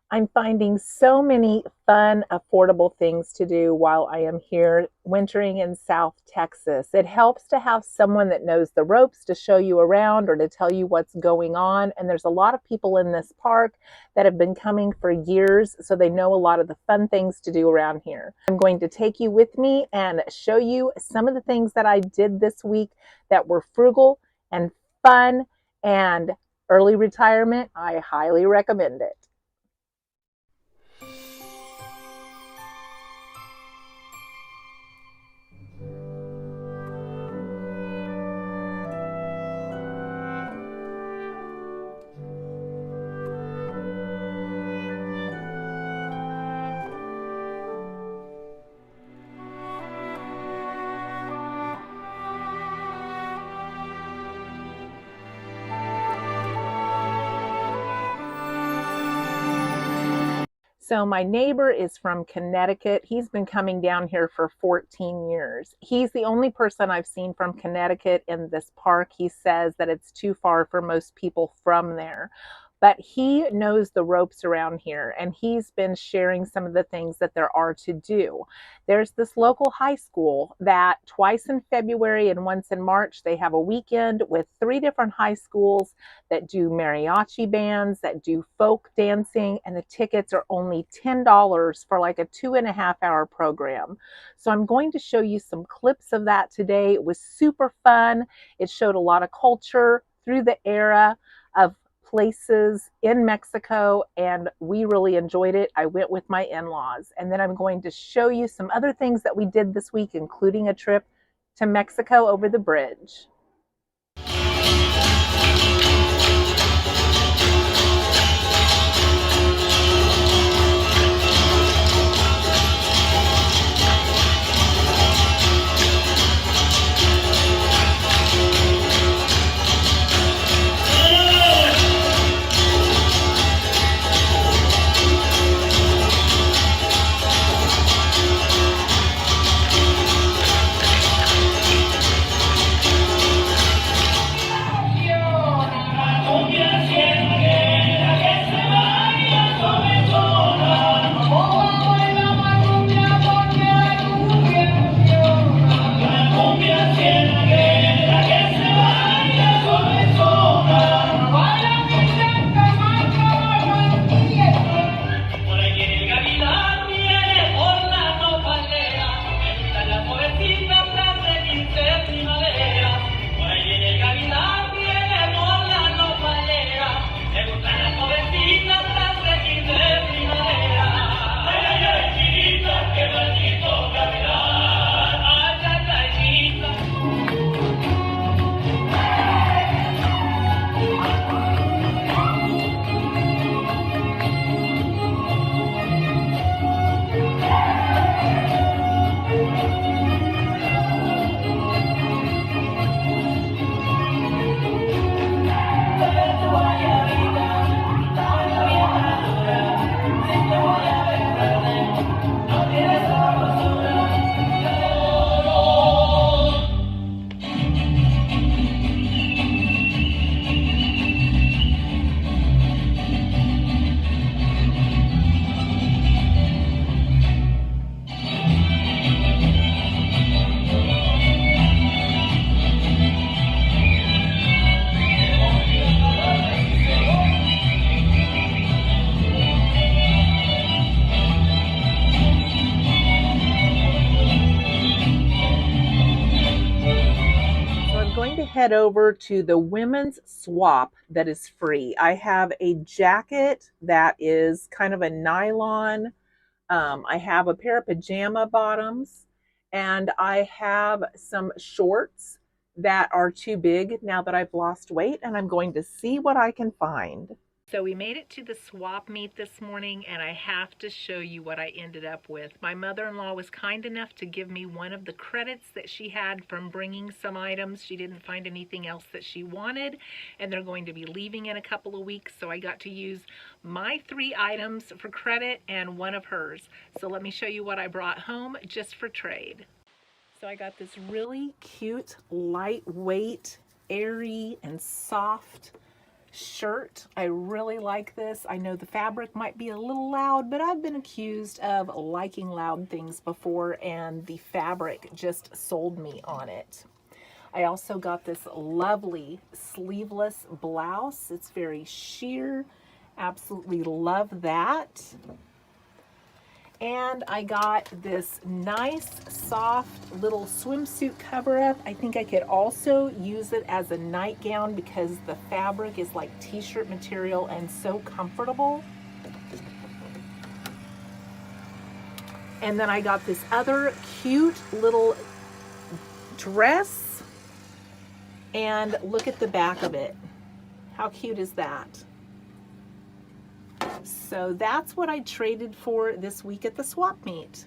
I'm finding so many fun, affordable things to do while I am here wintering in South Texas. It helps to have someone that knows the ropes to show you around or to tell you what's going on. And there's a lot of people in this park that have been coming for years, so they know a lot of the fun things to do around here. I'm going to take you with me and show you some of the things that I did this week that were frugal and fun and early retirement. I highly recommend it. So my neighbor is from Connecticut. He's been coming down here for 14 years. He's the only person I've seen from Connecticut in this park. He says that it's too far for most people from there. But he knows the ropes around here, and he's been sharing some of the things that there are to do. There's this local high school that twice in February and once in March, they have a weekend with 3 different high schools that do mariachi bands, that do folk dancing, and the tickets are only $10 for like a 2.5 hour program. So I'm going to show you some clips of that today. It was super fun. It showed a lot of culture through the era of places in Mexico, and we really enjoyed it. I went with my in-laws, and then I'm going to show you some other things that we did this week, including a trip to Mexico over the bridge. Head over to the women's swap that is free. I have a jacket that is kind of a nylon. I have a pair of pajama bottoms, and I have some shorts that are too big now that I've lost weight, and I'm going to see what I can find. So we made it to the swap meet this morning, and I have to show you what I ended up with. My mother-in-law was kind enough to give me one of the credits that she had from bringing some items. She didn't find anything else that she wanted, and they're going to be leaving in a couple of weeks, so I got to use my 3 items for credit and one of hers. So let me show you what I brought home just for trade. So I got this really cute, lightweight, airy, and soft shirt. I really like this. I know the fabric might be a little loud, but I've been accused of liking loud things before, and the fabric just sold me on it. I also got this lovely sleeveless blouse. It's very sheer. Absolutely love that. And I got this nice, soft little swimsuit cover-up. I think I could also use it as a nightgown because the fabric is like t-shirt material and so comfortable. And then I got this other cute little dress. And look at the back of it. How cute is that? So that's what I traded for this week at the swap meet.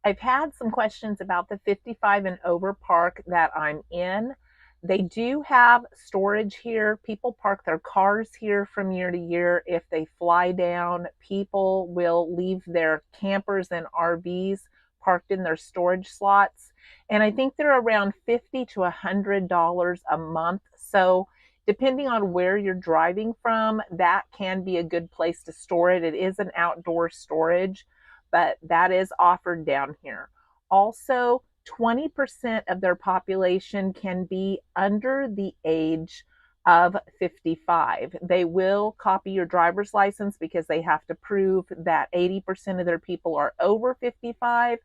I've had some questions about the 55 and over park that I'm in. They do have storage here. People park their cars here from year to year. If they fly down, people will leave their campers and RVs parked in their storage slots. And I think they're around $50 to $100 a month. So depending on where you're driving from, that can be a good place to store it. It is an outdoor storage, but that is offered down here. Also, 20% of their population can be under the age of 55. They will copy your driver's license because they have to prove that 80% of their people are over 55.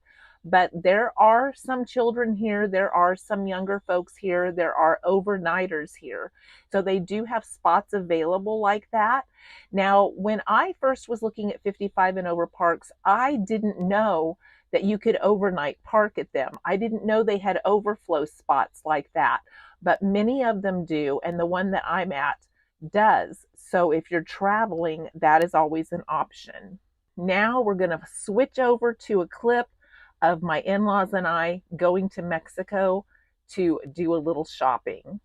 But there are some children here, there are some younger folks here, there are overnighters here. So they do have spots available like that. Now, when I first was looking at 55 and over parks, I didn't know that you could overnight park at them. I didn't know they had overflow spots like that, but many of them do, and the one that I'm at does. So if you're traveling, that is always an option. Now we're going to switch over to a clip of my in-laws and I going to Mexico to do a little shopping.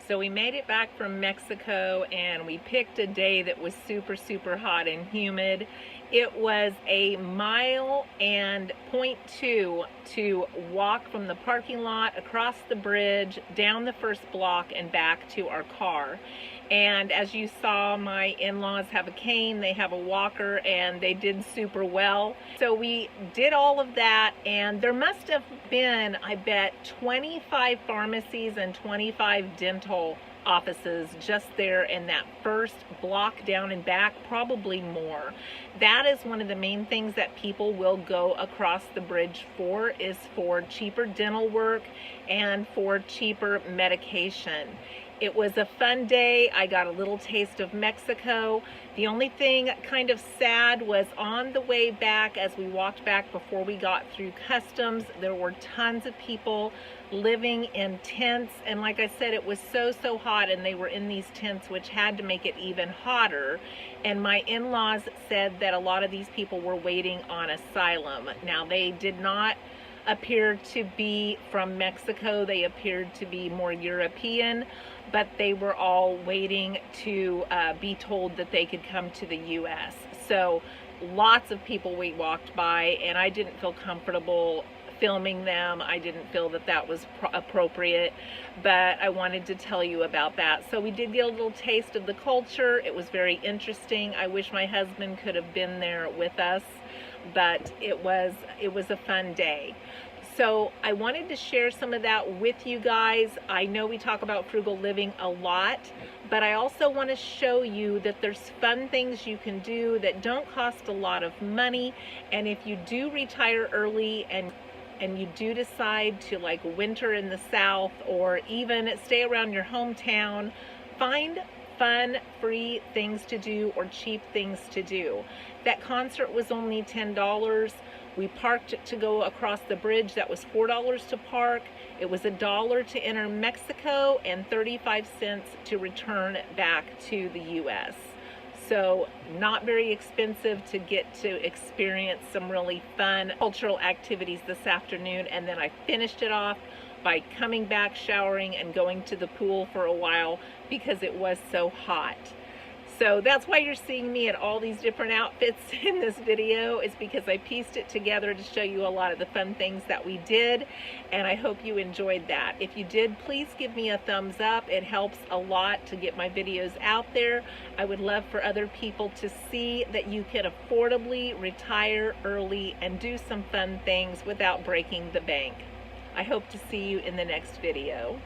So we made it back from Mexico and we picked a day that was super, super hot and humid. It was 1.2 miles to walk from the parking lot across the bridge, down the first block and back to our car. And as you saw, my in-laws have a cane, they have a walker, and they did super well. So we did all of that, and there must have been, I bet, 25 pharmacies and 25 dental offices just there in that first block down and back, probably more. That is one of the main things that people will go across the bridge for, is for cheaper dental work and for cheaper medication. It was a fun day. I got a little taste of Mexico. The only thing kind of sad was on the way back, as we walked back before we got through customs, there were tons of people living in tents. And like I said, it was so hot, and they were in these tents, which had to make it even hotter. And my in-laws said that a lot of these people were waiting on asylum. Now, they did not appeared to be from Mexico. They appeared to be more European, but they were all waiting to be told that they could come to the US. So lots of people we walked by, and I didn't feel comfortable filming them. I didn't feel that that was appropriate, but I wanted to tell you about that. So we did get a little taste of the culture. It was very interesting. I wish my husband could have been there with us, but it was a fun day. So I wanted to share some of that with you guys. I know we talk about frugal living a lot, but I also want to show you that there's fun things you can do that don't cost a lot of money. And if you do retire early and you do decide to like winter in the South or even stay around your hometown, find fun, free things to do or cheap things to do. That concert was only $10. We parked to go across the bridge. That was $4 to park. It was $1 to enter Mexico and 35 cents to return back to the US. So not very expensive to get to experience some really fun cultural activities this afternoon. And then I finished it off by coming back, showering, and going to the pool for a while because it was so hot. So that's why you're seeing me in all these different outfits in this video, is because I pieced it together to show you a lot of the fun things that we did, and I hope you enjoyed that. If you did, please give me a thumbs up. It helps a lot to get my videos out there. I would love for other people to see that you can affordably retire early and do some fun things without breaking the bank. I hope to see you in the next video.